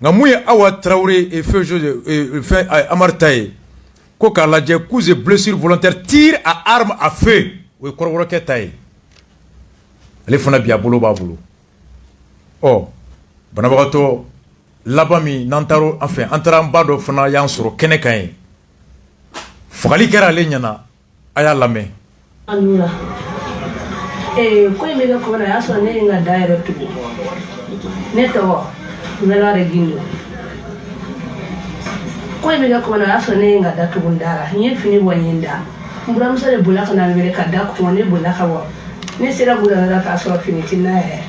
Ngamouye Awa Traoré et fait Amartaye. Koka la coups et blessures volontaires, tir à arme à feu. Oui, Kororoke Taye. Les fona bien boulot baboulo. Oh, Banabarato, Labami, Nantaro, enfin, Antarambado Fona Yansuro, Kenekaye. Fali Kera Lenyana, Aya Lame. Anula. Quoi, mais comme on a sonné une direct. Neto, Nala Regindo. Quoi, mais comme on a sonné une date Bundara, ni fini Wanyenda. Mbramusa de Bulaka na America, Dak, one Bulakawa. Nesera Bulaka, Castle Finity Nair.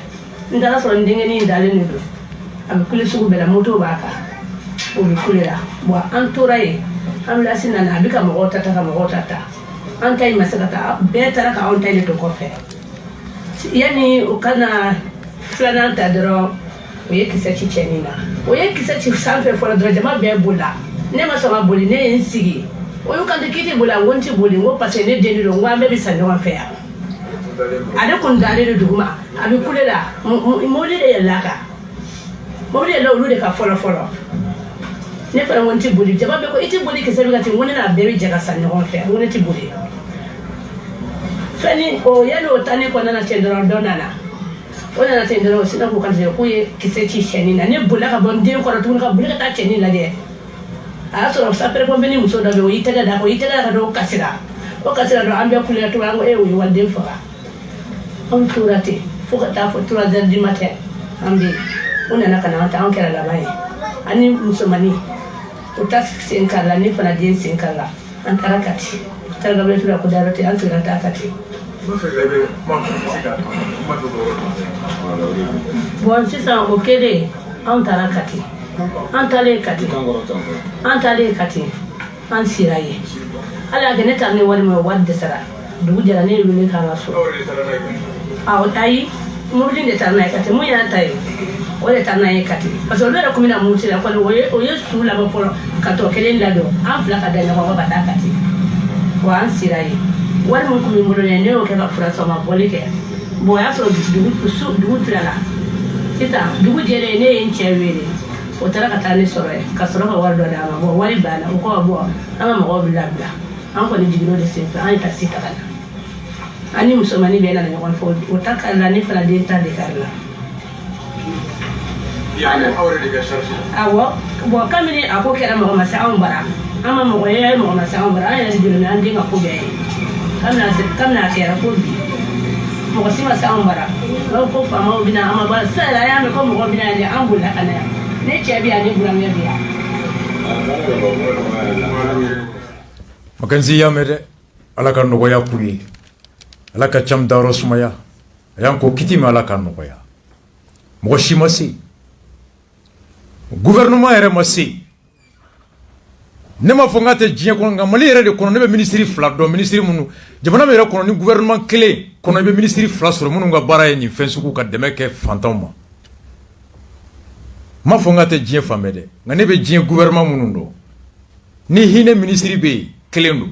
Ndala so ndenge ni ndale nido abikule suku bela moto baka obikulera bwa antora ye amla sinana abika mo tata ka mo tata antai masakata betara ka on tele to kofe yani ukana flana tadro oye kisachi chenina oye kisachi sanfe fora dro jama be bula ne maso ma buli ne nsigi oyo kande kiti bula wonti buli ngo passe ne deniro ngwambe bisande wa fe ada kun dare da duguma abi kulela moli da yallaka moli da lolu da ka folo ne fara wonti buli jaba be ko iti buli ke sabi gati woni na bebe jaga sanne on fe woni ti buli fani o yalo tane ko nana tendoro donana ona na tendoro sina ko kanje ko ye kisechi sheni na ne bulaka bonde ko ratun ka bulaka ta cheni la de a so sa pere ko beni muso da be o itaga da ko itaga ka do kasira o kasira do ambe kulela to wango e o walde fara on tourate faut que ta faut 3h du matin ambi on a kana ta on kera la baye ani musomani o ta senkala ni fana din senkala an tarakati targa be tura ko darate an tura ta kati bon c'est ça o kede an tarakati an tale kati an siraye ala ga ne tarne wani mo wadde sara du jara ne lu ka raso aw tay mobili de tarna kati mu ya tay o de tarna kati parce que le ko mina muti la ko o ye su la ba polo kato kelen la do an fla ka dana ko ba ta kati wa an sirai wal mun ko mi mo ne o ke ba fura so ma bolike bo ya so du trala sita du jere ne en chewere o tara ka tani sore ka soro ka wardo da ma bo wali bana o ko bo ama mo bla bla an ko ni jigino de sempre an ta sita kana ani musomani bena na nyakon fo utaka la ni fala denta de karla ya awre de charge awo bo kamini ako kera mo ma sa on bara ama mo ye mo ma sa on bara ya di na ndi ngako be kamna kera ko bi mo sima sa on bara ko fa mo bina ama ba sa la ya me ko mo bina ni ambula kana ne che bi ani buram ya biya makanzi ya mere ala kan no ya kuri ala ka cham daro sumaya yanko kiti ma ala kan no ya mo shimasi gouvernement ere masi nema fonga te jien ko nga mali ere de kono ne be ministre fla do ministre munu jamana mere kono ni gouvernement clé kono be ministre fla sur munu nga bara ni fensuku ka deme ke fantôme ma fonga te jien famede nga ne be jien gouvernement munu do ni hine ministre be clé ndo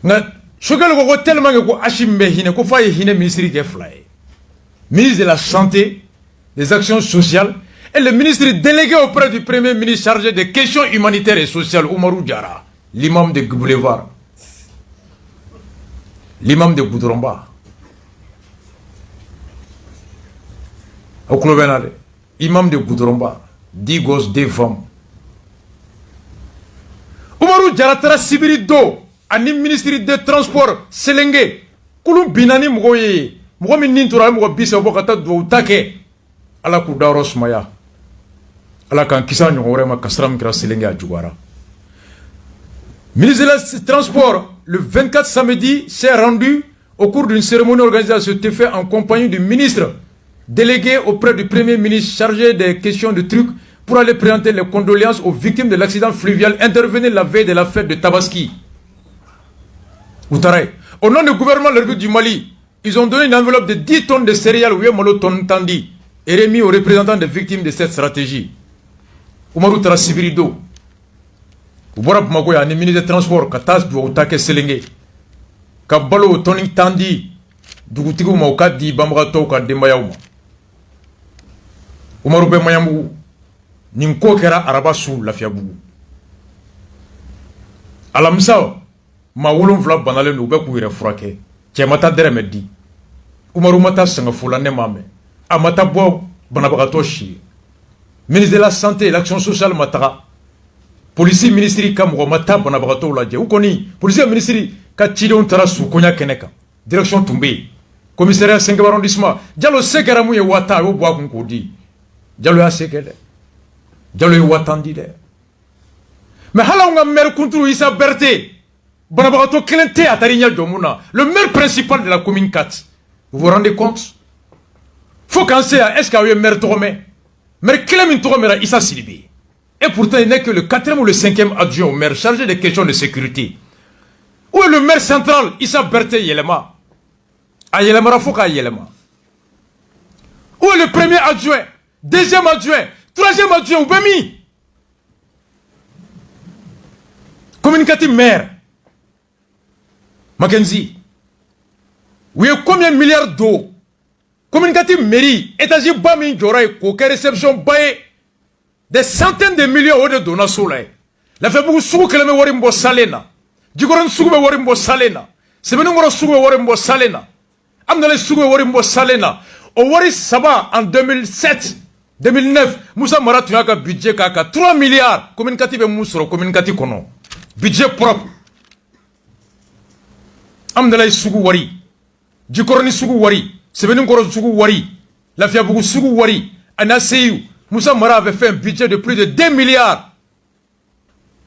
nga shogel ko tellement ko ashimbe hine ko faye hine ministre ke fla ministre de la santé des actions sociales et le ministre délégué auprès du premier ministre chargé des questions humanitaires et sociales, Oumarou Diara, l'imam de Boulevard, l'imam de Goudromba. Imam de Goudromba, 10 gosses, 2 femmes. Oumarou Diara tara Sibiri Do, ani ministre des Transports, Selenge, Koulou Binani Mouye, Mouami Nintura Mouwa Bisa Bokata Douatake, ala Koudaros Maya. ala kan kisa ɲɔgɔn ma kasram kira selenge a jugara. Ministre des Transports, le 24 samedi, s'est rendu au cours d'une cérémonie organisée à cet effet en compagnie du ministre délégué auprès du premier ministre chargé des questions de trucs pour aller présenter les condoléances aux victimes de l'accident fluvial intervenu la veille de la fête de Tabaski. Outaré. Au nom du gouvernement de la République du Mali, ils ont donné une enveloppe de 10 tonnes de céréales ou tonnes tandi et remis aux représentants des victimes de cette stratégie. Oumarou Tara Sibirido. Ubora Bamako ya ni ministre des Transports katas du otake selenge. Kabalo toni tandi dugutigu mauka di bambaga to ka demba yauma. Umaru be mayamu nin ko kɛra araba su Lafiyabugu alamisa ma 7 banalen do u bɛ k'u yɛrɛ furakɛ cɛ ma taa dɛrɛmɛ di Umaru ma taa sɛngɛfo la ne m'a mɛn a ma taa bɔ banabagatɔ si ye ministre de la santé et l'action sociale ma taga polisi ministre ka mɔgɔ ma taa banabagatɔw lajɛ u kɔni polisi ministre ka cidenw taara su koɲa kɛnɛ kan direction tun bɛ yen commissariat 5e arrondissement Diallo se kɛra mun ye 1000 a y'o bɔ a kun k'o di Diallo y'a se kɛ dɛ Diallo ye 1000 di dɛ mais hali anw ka maire kunturu Issa Berté banabagatɔ kelen tɛ a taara i ɲɛ jɔ mun na le maire principal de la commune 4 vous vous rendez compte faut qu'en se est-ce qu'il y a eu maire tɔgɔ mɛn maire kelen min tɔgɔ mɛnna Issa Sidibé et pourtant il n'est que le 4e ou le 5e adjoint au maire chargé des questions de sécurité. Où est le maire central Issa Berté yɛlɛma a yɛlɛmara fo k'a yɛlɛma. Où est le premier adjoint, 2e adjoint, 3e adjoint u bɛ min communicatif maire Mackenzie u ye combien de milliards d'euros communicatif mairie étage ba min jɔra ye k'o kɛ réception ba ye des centaines de millions o de donna so la ye Lafiyabugu sugu kelen bɛ wari min bɔ salen na Jikɔrɔni sugu bɛ wari min bɔ salen na Sɛbɛnnikɔrɔ sugu bɛ wari min bɔ salen na Amdalaye sugu bɛ wari min bɔ salen na o wari saba en 2007 2009 Musa Mara tun y'a ka budget k'a kan 3 milliards communicatif bɛ mun sɔrɔ communicatif kɔnɔ budget propre Amdalaye sugu wari Jikɔrɔni sugu wari Sɛbɛnnikɔrɔ sugu wari Lafiyabugu sugu wari ana seyu Musa Mara avait fait un budget de plus de 2 milliards.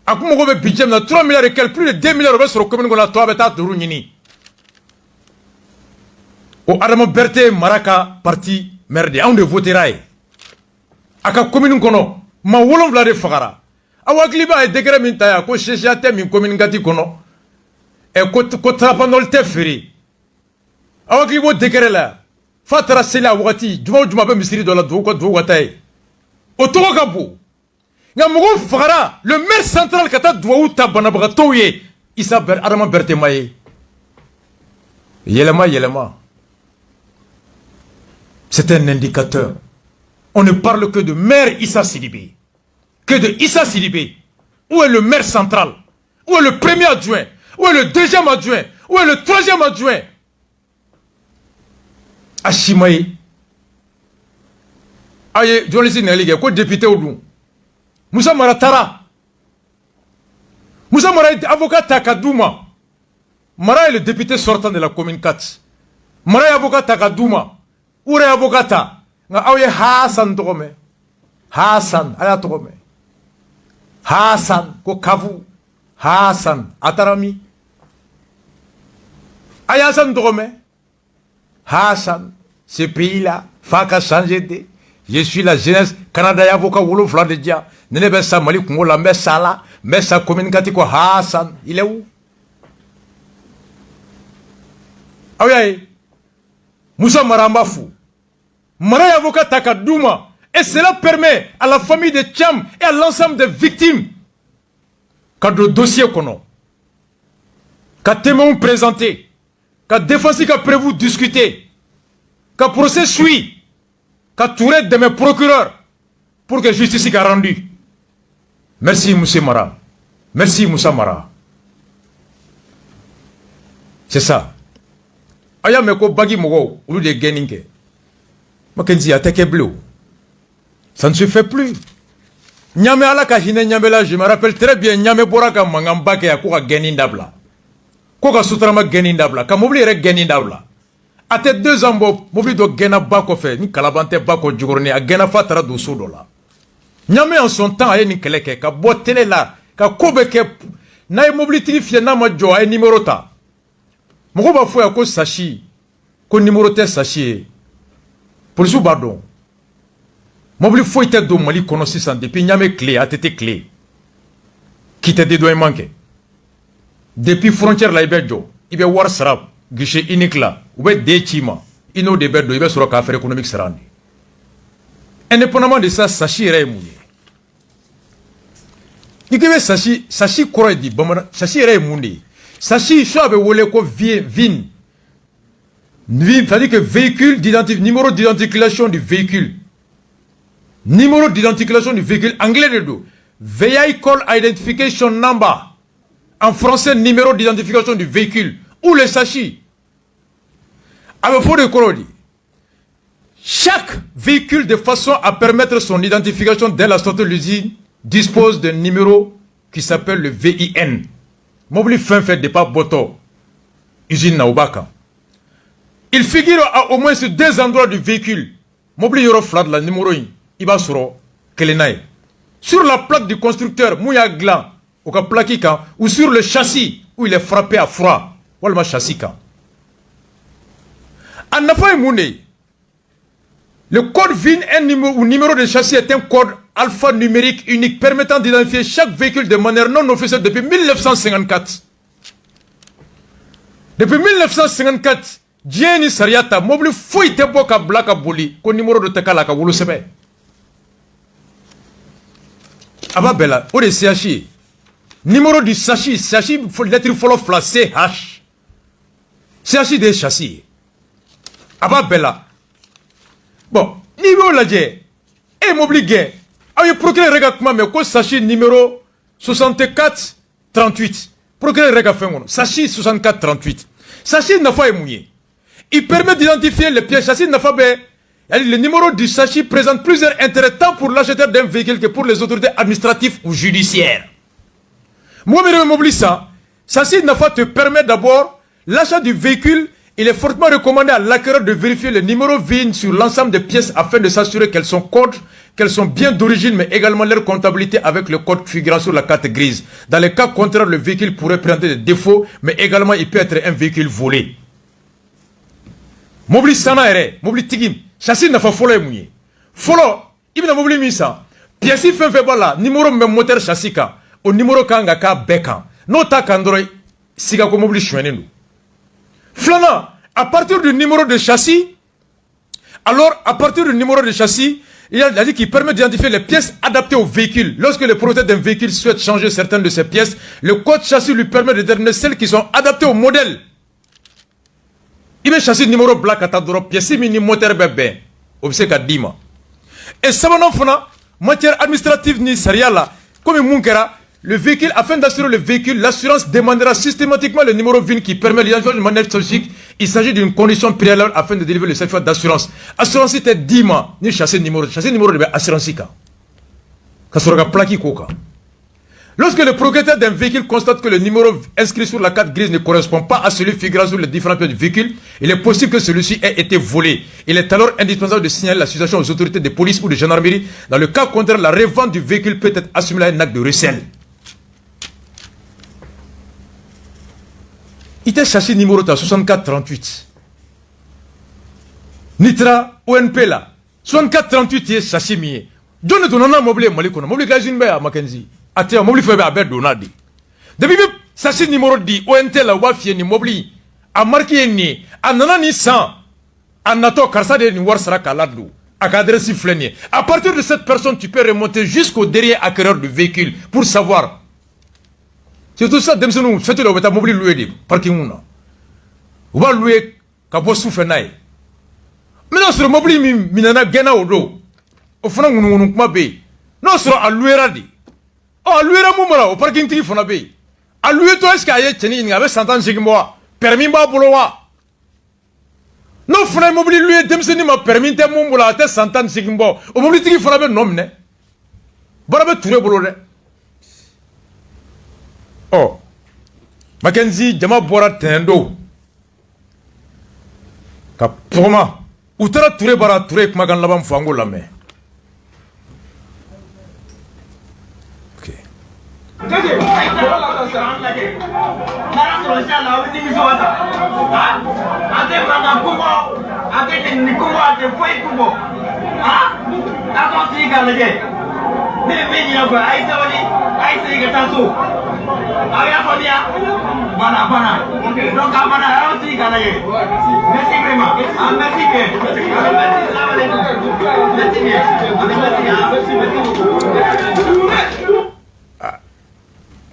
A kuma ko bɛ budget na 3 milliards et quelques, plus de 2 milliards o bɛ sɔrɔ commune kɔnɔ tɔ bɛ taa duru ɲini. O Adama Berté Mara ka parti maire de anw de votera ye. A ka commune kɔnɔ ma 7 de fagara. Aw hakili b'a ye décret min ta yan ko CCA tɛ min commune gati kɔnɔ ko trapanol tɛ feere. Aw hakili b'o décret la f'a taara seli a wagati juma o juma bɛ misiri dɔ la dugu ka taa ye. O tɔgɔ ka bon nka mɔgɔw fagara le maire central ka taa duwawu ta banabagatɔw ye Adama Berté ma ye yɛlɛma c'est un indicateur on ne parle que de maire Issa Sidibé que de Issa Sidibé. Où est le maire central? Où est le premier adjoint? Où est le 2e adjoint? Où est le 3e adjoint? Achimaye aye journaliste n'elige ko député ou Musa Mara tara Musa Mara est avocat Takadouma. Mara est le député sortant de la commune 4. Mara est avocat Takadouma. Où est avocat nga aye Hassan togome Hassan aya togome Hassan ko kavu Hassan atarami aya Hassan togome Hassan ce pays là faka changer de je suis la jeunesse Canada avocat wolo fla de dia nene be sa mali kungo la mesala mesa communicatif ko Hassan il est où ayi Musa Maramba fou Mara avocat Takadouma et cela permet à la famille de Tcham et à l'ensemble des victimes quand le dossier kono quand témoin présenté quand défense qu'a prévu discuter quand procès suit quand Touré de mes procureurs pour que justice soit rendue. Merci Moussa Mara. Merci Moussa Mara. C'est ça. Aya meko bagi mogo ou de geninke. Makenzi atake bleu. Ça ne se fait plus. Nyame ala ka hine nyame la, je me rappelle très bien nyame boraka mangamba ke ya ko ka genindabla. Ko ka sutrama genindabla. Ka mobili re genindabla. A te 2 ans bo mobili do gena bako fe ni kalabante bako jugorni a gena fatara do sodo la. Nyame en son temps aye ni keleke ka bo tele la ka kobe ke na mobili trifie na ma jo ay numéro ta. Moko ba fo ya ko sachi ko numéro te sachi. Police pardon. Mobili fo ite do Mali kono 600 depuis nyame clé a été clé. Qui te de doit manquer. Depuis frontière la ibejo, ibe war sarab guichet unique là, ou be de chima, ino de bedo ibe sur affaire économique sarandi. Indépendamment de ça, sachi ere mouye. Ikibe sachi koro di bamana, sachi ere moundi. Sachi so be wole ko vin. C'est-à-dire que véhicule d'identification, numéro d'identification du véhicule. numéro d'identification du véhicule anglais de dos. Vehicle Identification Number. En français, numéro d'identification du véhicule. Ou le sachi. Avec faux de Corodi. Chaque véhicule, de façon à permettre son identification dès la sortie de l'usine, dispose d'un numéro qui s'appelle le VIN. Mobile fin fait départ Boto. Usine Naubaka. Il figure à au moins sur 2 endroits du véhicule. Mobile Euro Flat, la numéro 1. Ibasuro, Kelenai. Sur la plaque du constructeur, Mouya Glan, ou sur le châssis, où il est frappé à froid. Walma châssis. En affaire Mouné, le code VIN ou numéro de châssis est un code alphanumérique unique permettant d'identifier chaque véhicule de manière non officielle depuis 1954. Depuis 1954, Jenny Sariata, mobile fouille Teboka Blaka Bouli, qu'au numéro de Tekalaka Wulu Sebe. Ababella, ou de CHI. Numéro du sachi, sachi, lettre follow fla CH. CHI des châssis. Ababella. Bon, niveau la dje, et m'oblige, aïe, procureur rega kuma, mais quoi, sachi numéro 6438. Procureur rega fengono, sachi 6438. Sachi n'a pas émouillé. Il permet d'identifier les pièces. Sachi n'a pas bé. Le numéro du sachi présente plusieurs intérêts tant pour l'acheteur d'un véhicule que pour les autorités administratives ou judiciaires. Moi, je m'oublie ça. Sachi n'a pas te permet d'abord l'achat du véhicule. Il est fortement recommandé à l'acquéreur de vérifier le numéro VIN sur l'ensemble des pièces afin de s'assurer qu'elles sont codes, qu'elles sont bien d'origine, mais également leur comptabilité avec le code figurant sur la carte grise. Dans les cas contraires, le véhicule pourrait présenter des défauts, mais également il peut être un véhicule volé. Mobili sana ere, mobili tigim, châssis n'a pas follow mouillé. Follow, il n'a mobili misa. Pièce fin fait bala, numéro même moteur châssis ka, au numéro kanga ka bekan. No ta kandoro, siga ko mobili chouene nous. Flana, à partir du numéro de châssis, alors à partir du numéro de châssis, il a dit qu'il permet d'identifier les pièces adaptées au véhicule. Lorsque le propriétaire d'un véhicule souhaite changer certaines de ses pièces, le code châssis lui permet de déterminer celles qui sont adaptées au modèle. Il met châssis numéro black à ta drop, pièce mini moteur bébé, obséqué à Dima. Et ça va fana, matière administrative ni sériale, comme Munkera, le véhicule, afin d'assurer le véhicule, l'assurance demandera systématiquement le numéro VIN qui permet l'identification de manière logique. Il s'agit d'une condition préalable afin de délivrer le certificat d'assurance. Assurance était 10 mois, ni chasser numéro de assurance. Lorsque le propriétaire d'un véhicule constate que le numéro inscrit sur la carte grise ne correspond pas à celui figurant sur les différents pièces du véhicule, il est possible que celui-ci ait été volé. Il est alors indispensable de signaler la situation aux autorités de police ou de gendarmerie. Dans le cas contraire, la revente du véhicule peut être assimilée à un acte de recel. Il était châssis numéro 6438. Nitra ONP là. 6438 est châssis mié. Donne ton nom à mobile Malikona. Mobile Gazine à Mackenzie. Atia mobile fait à Bed Donadi. Depuis châssis numéro 10, ONT là, Wafie ni mobile. A marqué ni. A nanani 100. A nato karsade ni warsara kaladu. A cadre sifflé. À partir de cette personne, tu peux remonter jusqu'au derrière acquéreur du véhicule pour savoir. C'est tout ça, Demsenou, faites le bêta mobile loué, parking. On va louer Kabo Soufenaï. Mais non, sur le mobile, Minana Gena Odo. Au fond, on n'a pas bé. Non, sur à louer Radi. Oh, à louer Ramoumara, au parking Tif, on a bé. À louer toi, est-ce qu'il y a Tchenin, avec 100 ans, c'est moi. Permis ba Boloa. Non, frère, mobile loué, Demsenou m'a permis de Moumoula, à 100 ans, c'est moi. Au mobile Tif, on a bé nom, ne. Barabe Touré Bolore. Oh, Mackenzie, Jama Bora Tendo. Kapoma, Utara Touré Bara Touré, Magan Labam Fango Lame. Ok.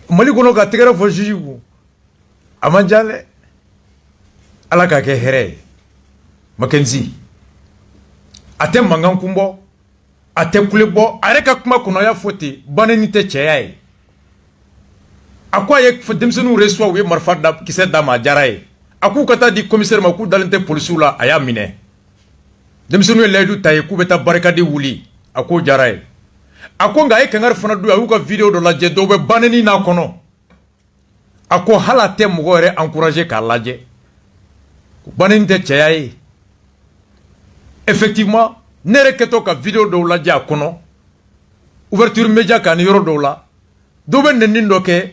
Malikono ka tegera fo juju amanjale ala ka ke here Mackenzie atem mangan kumbo a tɛ kule bɔ a yɛrɛ ka kuma kɔnɔ a y'a fɔ ten banni tɛ cɛya ye a ko a ye denmisɛnninw reçoit u ye marifa kisɛ d'a ma a diyara ye a k'u ka taa di commissaire ma k'u dalen tɛ polisiw la a y'a minɛ denmisɛnninw ye layidu ta ye k'u bɛ taa barikadi wuli a k'o diyara ye a ko nka a ye kangari fana dun a y'u ka video dɔ lajɛ dɔw bɛ banni n'a kɔnɔ a ko hali a tɛ mɔgɔ yɛrɛ encourager k'a lajɛ banni tɛ cɛya ye effectivement ne yɛrɛ kɛtɔ ka video dɔw lajɛ a kɔnɔ ouverture média kan ni yɔrɔ dɔw la dɔw bɛ nɛni dɔ kɛ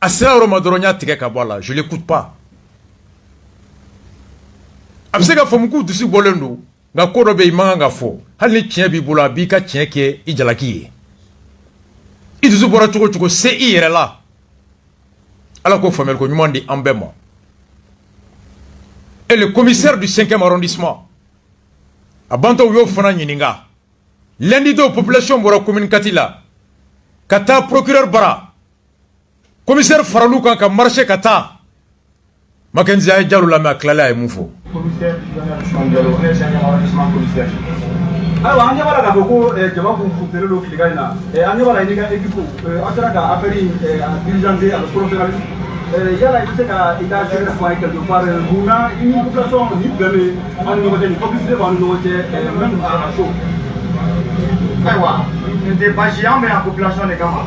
a sera yɔrɔ ma dɔrɔn n y'a tigɛ ka bɔ a la je l'écoute pas a bɛ se ka faamu k'u dusu bɔlen don nka ko dɔ bɛ yen i man kan ka fɔ hali ni tiɲɛ b'i bolo a b'i ka tiɲɛ kɛ i jalaki ye i dusu bɔra cogo o cogo se i yɛrɛ la ala k'o faamuyaliko ɲuman di an bɛɛ ma et le commissaire du 5e arrondissement a bantɔ u y'o fana ɲininka lundi dɔw population bɔra commune 4 la ka taa procureur bara commissaire faral'u kan ka marché ka taa Mackenzie a ye Jalo lamɛn a tilalen a ye mun fɔ. Commissaire Jalo ne ye 5e arrondissement commissaire. Ayiwa an ɲɛ b'a la k'a fɔ ko jama kun funtɛlen don tilegan in na an ɲɛ b'a la i n'i ka équipe aw sera ka affaire in diligencer avec professionnalisme yala i bɛ se ka i ka secret fɔ an ye quelque part munna i ni population ni bɛn bɛ aw ni ɲɔgɔn cɛ ni complicité b'aw ni ɲɔgɔn cɛ même à la chaud. Ayiwa nin tɛ baasi ye an bɛ yan population de kama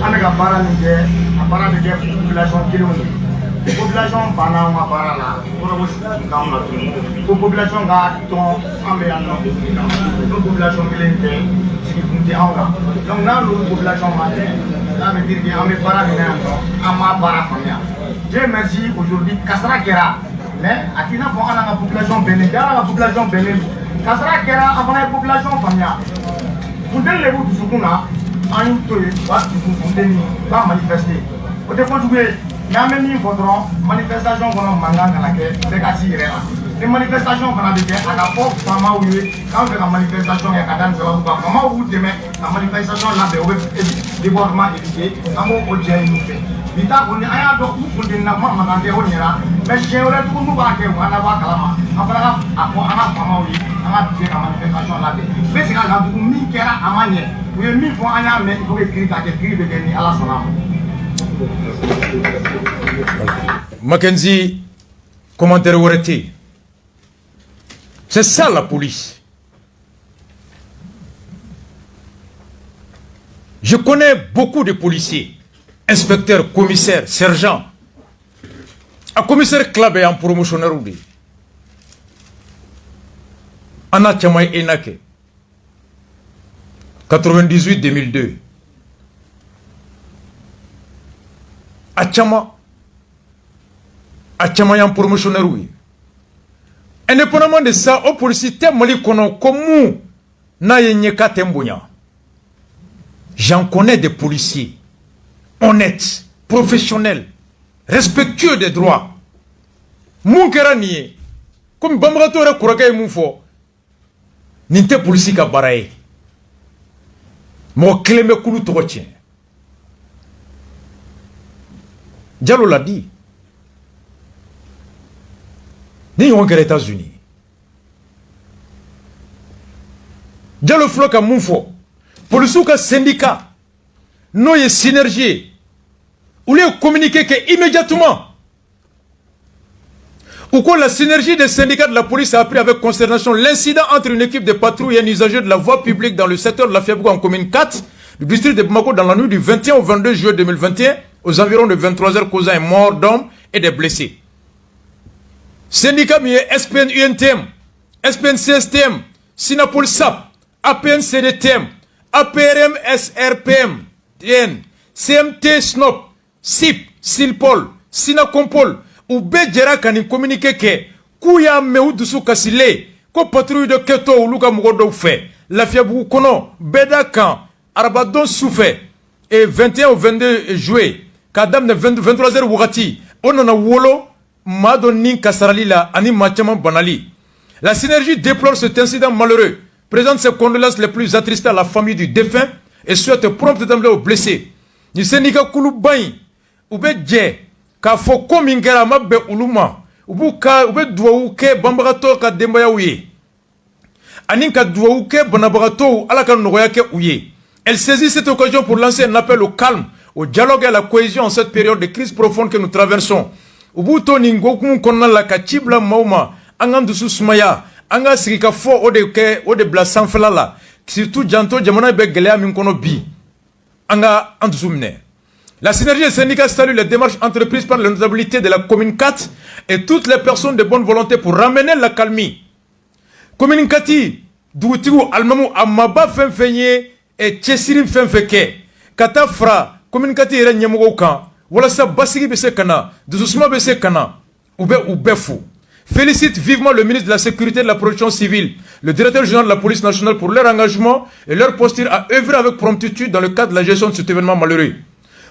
an bɛ ka baara min kɛ a baara bɛ kɛ population kelenw de ye. Population banna an ka baara la kɔrɔ ko k'anw na tuguni ko population ka tɔn an bɛ yan nɔ ko population kelen tɛ sigi kun tɛ anw na donc n'a n'olu population ma tɛ ça veut dire que an bɛ baara min na yan nɔ an m'a baara faamuya Dieu merci aujourd'hui kasara kɛra mais a t'i n'a fɔ an n'an ka population bɛnnen tɛ an n'an ka population bɛnnen don kasara kɛra an fana ye population faamuya funteni de b'u dusukun na an y'u to yen u b'a dusukun funteni u b'a manifester o tɛ kojugu ye. N'an bɛ min fɔ dɔrɔn manifestation kɔnɔ mankan kana kɛ bɛɛ ka s'i yɛrɛ la ni manifestation fana bɛ kɛ a ka fɔ faamaw ye k'an fɛ ka manifestation kɛ ka da nin sababu kan faamaw b'u dɛmɛ ka manifestation labɛn o bɛ débordement éviter an b'o jɛ ɲini fɛ bi ta kɔni an y'a dɔn k'u funtɛnina kuma mankan tɛ o ɲɛna mais siɲɛ wɛrɛ tugun n'u b'a kɛ u an na bɔ a kalama an fana ka a fɔ an ka faamaw ye an ka tigɛ ka manifestation labɛn n bɛ segin a kan tugun min kɛra a ma ɲɛ u ye min fɔ an y'a mɛn il faut que kiri ka kɛ kiri bɛ kɛ ni ala sɔnna a ma. Mackenzie, commentaire oureté. C'est ça la police. Je connais beaucoup de policiers, inspecteurs, commissaires, sergents. Un commissaire club est en promotionnaire ou des. Anna Tchamaï Enake. 98-2002. Achama en promotionnaire oui. Indépendamment de ça, au policier mali kono komu na yenyeka tembonya. J'en connais des policiers honnêtes, professionnels, respectueux des droits. Mon kerani comme bamrato re kuraka mu fo. Ninte policier ka baraye. Mo kleme kulu to tien. Diallo l'a dit. Ni on aux États-Unis. Diallo floque à Moufo. Pour le souk syndicat. Non, il y a synergie. Ou les communiquer que immédiatement. Ou quoi la synergie des syndicats de la police a appris avec consternation l'incident entre une équipe de patrouilles et un usager de la voie publique dans le secteur de la Fiabou en commune 4 du district de Bamako dans la nuit du 21 au 22 juillet 2021 aux environs de 23h causant un mort d'hommes et des blessés. Syndicat mieux SPN UNTM, SPN CSTM, Sinapol SAP, APN CDTM, APRM SRPM, TN, CMT SNOP, SIP, SILPOL, Sinacompol, ou Bedjera kani communiqué que Kouya Meou Dusu Kasile, ko patrouille de Keto ou Luka Mugodo fait, la Fiabou Kono, Bedakan, Arabadon Soufé, et 21 au 22 juillet, Kadam de 23h Wurati, on en a Wolo, Madonin Kasaralila, Ani Machaman Banali. La synergie déplore cet incident malheureux, présente ses condoléances les plus attristées à la famille du défunt et souhaite prompt établir aux blessés. Ni syndicat Kouloubaï, ou Bedje, Ka Foko Mingera Mabbe Uluma, ou Be Douaouke Bambarato Ka Dembayaouye. Aninka Douaouke, Bonabarato, Alaka Nogoyake Ouye. Elle saisit cette occasion pour lancer un appel au calme, au dialogue et à la cohésion en cette période de crise profonde que nous traversons. Ubuto Ningoku Konala Kachibla Mauma, Angandusu Sumaya, Anga Sirika Fo Ode Blasanfelala, surtout Janto Jamana Begelea Minkono Bi, Anga Andusumne. La synergie des syndicats salue les démarches entreprises par la notabilité de la commune 4 et toutes les personnes de bonne volonté pour ramener la calmie. Commune 4, Doutiou Almamou Amaba Fenfenye et Tchessirim Fenfeke, Kata Fra, Commune 4 et Nyamoukan, Walasa Basiri Bessekana, Douzousma Bessekana, Oubefou. Félicite vivement le ministre de la Sécurité et de la Protection civile, le directeur général de la police nationale pour leur engagement et leur posture à œuvrer avec promptitude dans le cadre de la gestion de cet événement malheureux.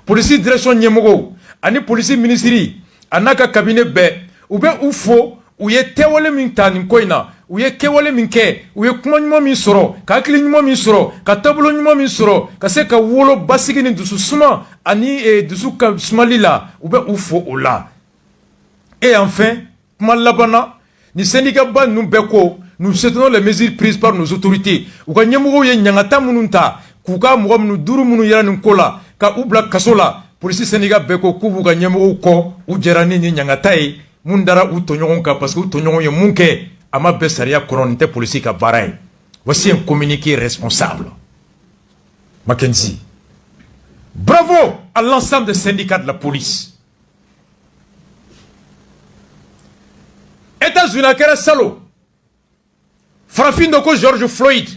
Police direction Nyemogo, ani police ministry, anaka cabinet be, ou fo, ou ye tewale minta ninkoina, ou ye kewale minke, ou ye kumanyuma min soro, ka klinyuma min soro, ka tablo nyuma min soro, ka se ka wolo basigi ni dusu suma, ani dusu ka smalila, ou fo ou la. Et enfin, Malabana, ni syndicat ban nous beko, nous soutenons les mesures prises par nos autorités. Ou ka Nyemogo ye nyangata mununta, kuka mouam nous duru munu yara nkola, ka ubla kasola polisi Sénégal beko kubu ka nyemo ko u jerani ni nyangataye mundara u tonyon ka parce que u tonyon ye munke ama besaria koronte polisi ka baray. Voici un communiqué responsable. Mackenzie. Bravo à l'ensemble des syndicats de la police. États-Unis à kera salo. Farafin doko George Floyd.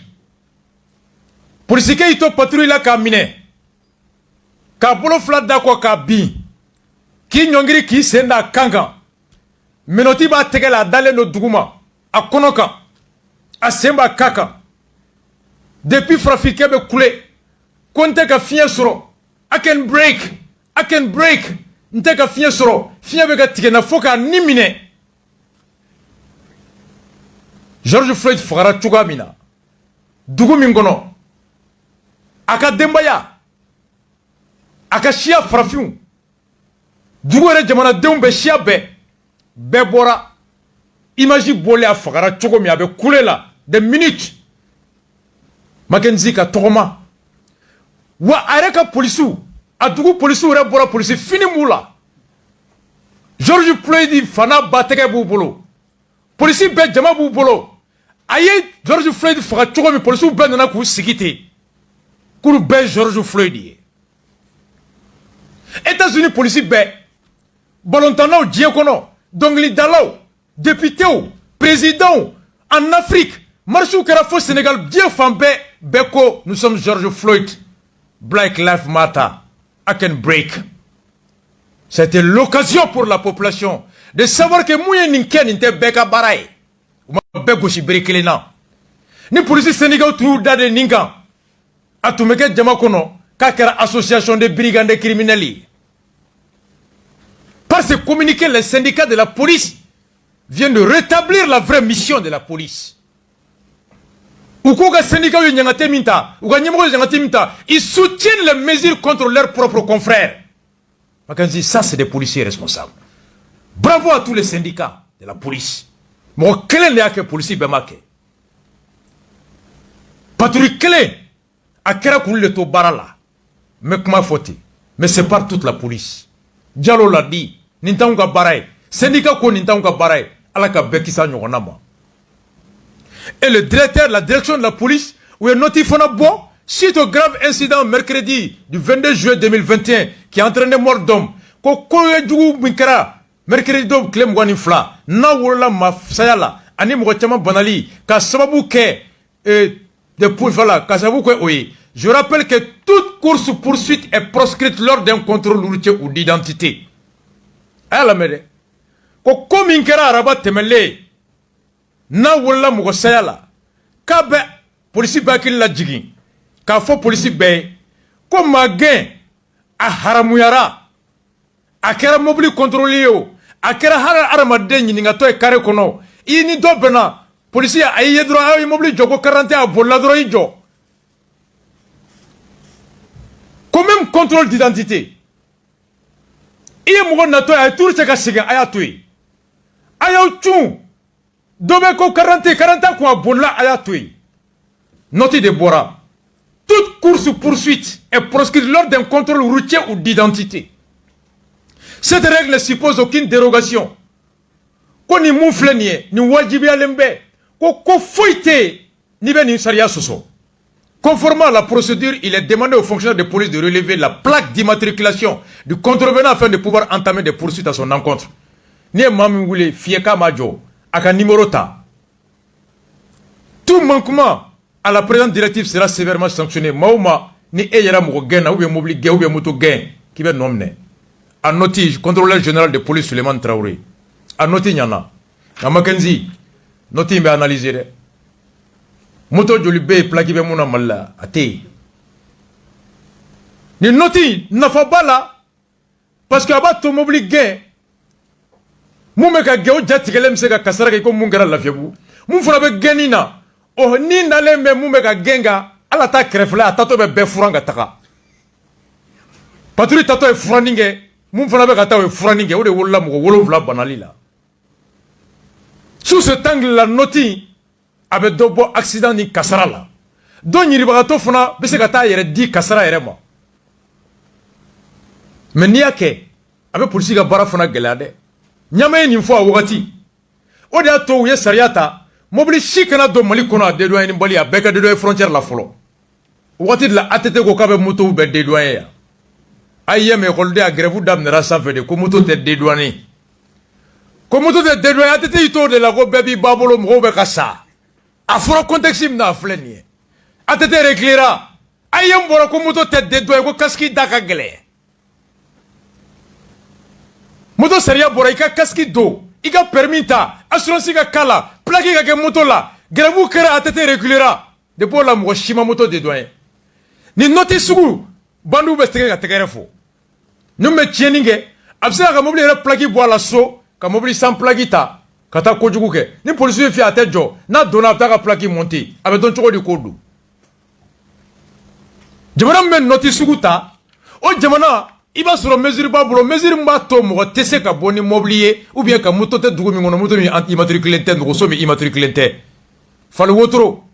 Polisi ke ito patrouille la kamine. Ka bolo fla dako ka bin ki nyongiri ki senda kanga minoti ba tegela dale no duguma a konoka a semba kaka depuis frafike be kule konte ka fien soro I can break nte ka fien soro fien be ka tigena foka nimine George Floyd fagara chuga mina dugu mingono aka dembaya aka shia farafin dugore jamana denw be shia be bora image bolé a fagara chogo mi abe kulela de minutes Mackenzie ka togoma wa areka polisu adugu polisu re bora polisi fini mula George Floyd fana batege bu bolo polisi be jama bu bolo aye George Floyd faga chogo mi polisu be nana ku sigite kuru be George Floyd États-Unis police be balontano diekono dongli dalaw député président en Afrique marchou kerafo Sénégal bien fambe beko nous sommes George Floyd Black Lives Matter I can break. C'était l'occasion pour la population de savoir que mouye ninken inte beka baray ou beko si brekelena ni police Sénégal tout dade ninga atumeke jamakono Kakera association de brigands criminels. Par ce communiqué, les syndicats de la police viennent de rétablir la vraie mission de la police. Ils soutiennent les mesures contre leurs propres confrères. Ça, c'est des policiers responsables. Bravo à tous les syndicats de la police. Moi, quel est le policier Bemake? Patrouille clé à Kerakoul to Barala. Mais comment faut-il? Mais c'est par toute la police. Diallo l'a dit. Nintanga Baray. Syndicat ko Nintanga Baray. Alaka Bekisa Nyogonama. Et le directeur de la direction de la police, où est notifié suite au grave incident mercredi du 22 juillet 2021 qui a entraîné mort d'homme. Kokoye Djougou Minkara. Mercredi d'homme Clem Wanifla. Na Wola Mafsayala. Ani Mouachama Banali. Kasababu Ke. De voilà. Kasababu Ke Oye. Je rappelle que toute course-poursuite est proscrite lors d'un contrôle routier ou d'identité. Alors, mais, comme il y a un temele, na wala mo sayala, kabe police bakil la jigi, ka fo police be, comme magen a haramuyara, a kera mobile contrôlé yo, a kera hara aramaden ni ngato e kare kono, ini do bena, police a yedro a mobile jogo 40 a voladro ijo. Quand même contrôle d'identité. Il y a un nato à tout ce que c'est à tout. Ayaw chou. Domeko 40 ans qu'on a bolla à la touille. Noti de Bora. Toute course poursuite est proscrite lors d'un contrôle routier ou d'identité. Cette règle ne suppose aucune dérogation. Ko ni moufle ni wajibi alembe, ko foite ni ben saria soso. Conformément à la procédure, il est demandé aux fonctionnaires de police de relever la plaque d'immatriculation du contrevenant afin de pouvoir entamer des poursuites à son encontre. Ni mami wule fieka majo aka numéro ta. Tout manquement à la présente directive sera sévèrement sanctionné. Mauma ni eyera mo gena ou bien mobili ge ou bien moto gen qui va nommer. A noti contrôleur général de police Suleiman Traoré. A noti nyana. Na Mackenzie noti be analyser. Moto jolibe plaki be muna malla ate. Ni noti nafa bala parce que aba to mobili gen mume ka ge o jatigele mse ka kasara ke ko mungara lafiebu. Mun fona be genina. Oh ni nale me mume ka genga ala ta krefla tato be be furanga taka. Paturi tato e furaninge mun fana be ka ta e furaninge o de wolla mo wolonfla banali la. Sous cet angle la noti avec dobo accident ni kasara la. Don yiri bagato fana be se ka ta yere di kasara yere ma. Mais ni yake avec police ka bara fana gelade. Nyame ni fo awati. O de ato ye sariata mobili si kana do Mali kono a dédouané ni Mali a beka dédouané frontière la folo. Wati de la ATT ko kabe moto be dédouané ya. Aye me kolde a grève d'amnera sa fede ko moto te dédouané. Ko moto te dédouané ATT ito de la ko bebi babolo mo be kasa. A foro contexte na fleni. ATT réclaira. Aye mbora ko moto te dédouané ko kaski daka gele. Moto seria bora ika kaski do. Ika permita assurance ka kala plaqué ka ke moto la grève kera ATT réclaira. Depuis la mo shima moto dédouané. Ni noti sugu bandu be tege ka tegere fo nume tieninge absa ka mobili re plagi bo la so ka mobili sans plagi ta kata kojugu ke ni police fi atejo na dona ta ka plagi monter abe don choko di kodu jamana men noti sugu ta o jamana iba soro mesure ba bulo mesure mba to mo tese ka boni mobilier ou bien ka moto te dugu mi ngono moto mi immatriculé te ngo so mi immatriculé te fallait wotro.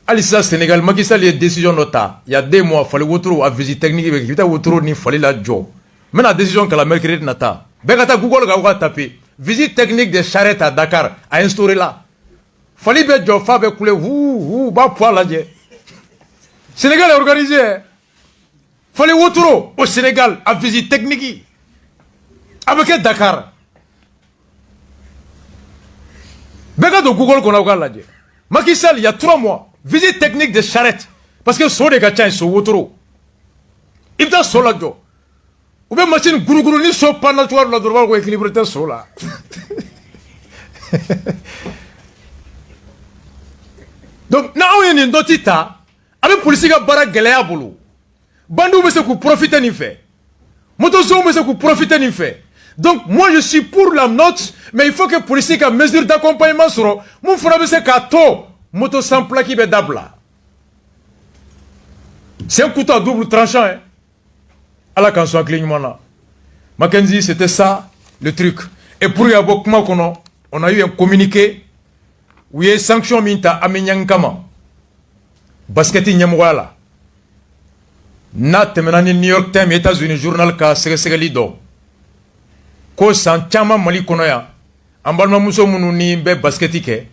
Alissa Sénégal, Macky Sall a décision nota. Il y a 2 mois, il fallait retourner à visite technique. Il fallait retourner, il fallait la job. Mais la décision que la mercredi nata. Begata Google a tapé. Visite technique des charrettes à Dakar a instauré là. Fallait bien job, Fabé coulé, bas poil là. Sénégal est organisé. Fallait retourner au Sénégal à visite technique. Avec Dakar. Begata Google qu'on a là. Macky Sall, il y a 3 mois. Visite technique des charrettes. Parce que so de gacha so wotoro. Ibta so la jo. Ou bien machine guru guru ni so panal toir la droit ko équilibre te so la. Donc na o yeni ndotita avec police ga bara gelea bulu. Bandu be se ku profiter ni fait. Moto so be se ku profiter ni fait. Donc moi je suis pour la note mais il faut que police ga mesure d'accompagnement soro. Mon frère be se ka to moto sans plaque qui est d'abla. C'est un couteau à double tranchant. Hein? À la canson clignement là. Mackenzie, c'était ça le truc. Et pour y avoir on a eu un communiqué où il y a sanction minta amenyankama. Basketi nyamwala. Nat menani New York Times États-Unis journal ka segali do. Ko san chama mali kono ya. Ambalma muso munu ni be basketi ke.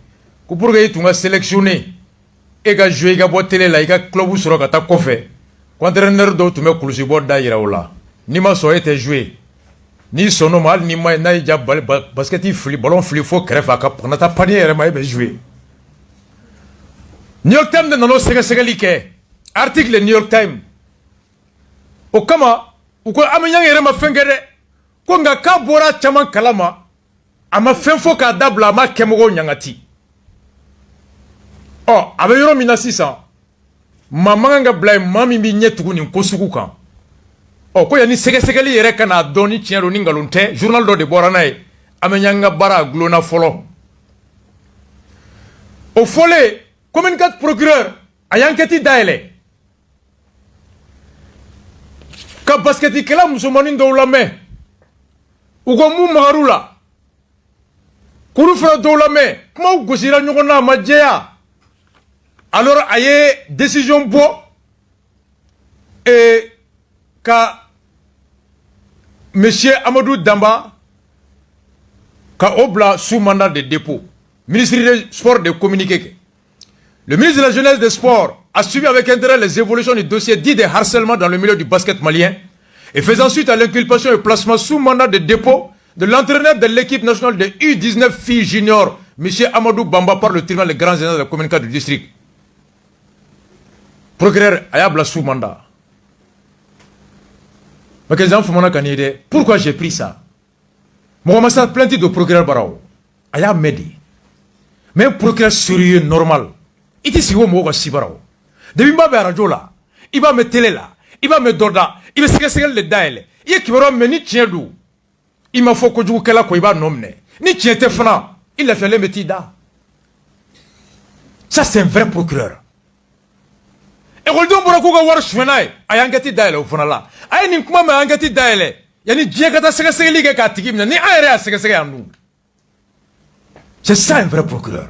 Pour que tu vas sélectionner et que jouer ka télé la ka club sur ka ta kofe entraîneur do tu me kulusi bo daira ola ni ma so été joué ni sono mal ni ma na ja basket fli ballon fli fo krefa ka na ta panier ma be jouer New York Times no segali ke article New York Times o kama u ko amanyang ere ma fengere ko nga ka bora chama kalama ama fenfo ka dabla ma kemogo nyangati. Oh, avec yoro mina 600. Maman nga blay mami bi nyetugu ni kosugu kan. Oh, ko yani segesegeli yere kana doni tiero ni ngalunte journal do de borana e amenyanga bara glona folo. Au folé, comme 4 procureur ayanketi daele. Ka basketi kala musumani ndo lame. Ugo mu maharula. Kourou fera dɔw lamɛn kumaw gosira ɲɔgɔn na a ma jɛya alors a ye décision bɔ ka monsieur Amadou Damba ka o bila sous mandat de dépôt ministre des sports de communiquer. Le ministre de la jeunesse et des sports a suivi avec intérêt les évolutions du dossier dit de harcèlement dans le milieu du basket malien et faisant suite à l'inculpation et placement sous mandat de dépôt de l'entraîneur de l'équipe nationale de U19 filles juniors, M. Amadou Bamba, par le tribunal des grands événements de la communication du district. Procureur Ayabla sous mandat. Pourquoi j'ai pris ça? Mohamed Sa plainte de procureur Barao. Ayab Medi. Mais un procureur sérieux, normal. Il dit si vous m'avez si Barao. Depuis que je radio là, il va me télé là, il va me doda, il va se le daele. Il y a qui va me ni tien d'où. Il m'a fait que je vous kela ko iba nomne. Ni tien te fana, il a fait le métida. Ça c'est un vrai procureur. Et Roldon Borakuga war shwenai, ayangati daele au fana là. Ay ni kuma me ayangati daele. Yani djekata sega ligue ka tigimna ni ayre sega anu. C'est ça un vrai procureur.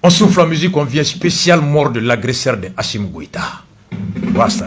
On souffle la musique, on vient spécial mort de l'agresseur de Hashim Goïta. Basta.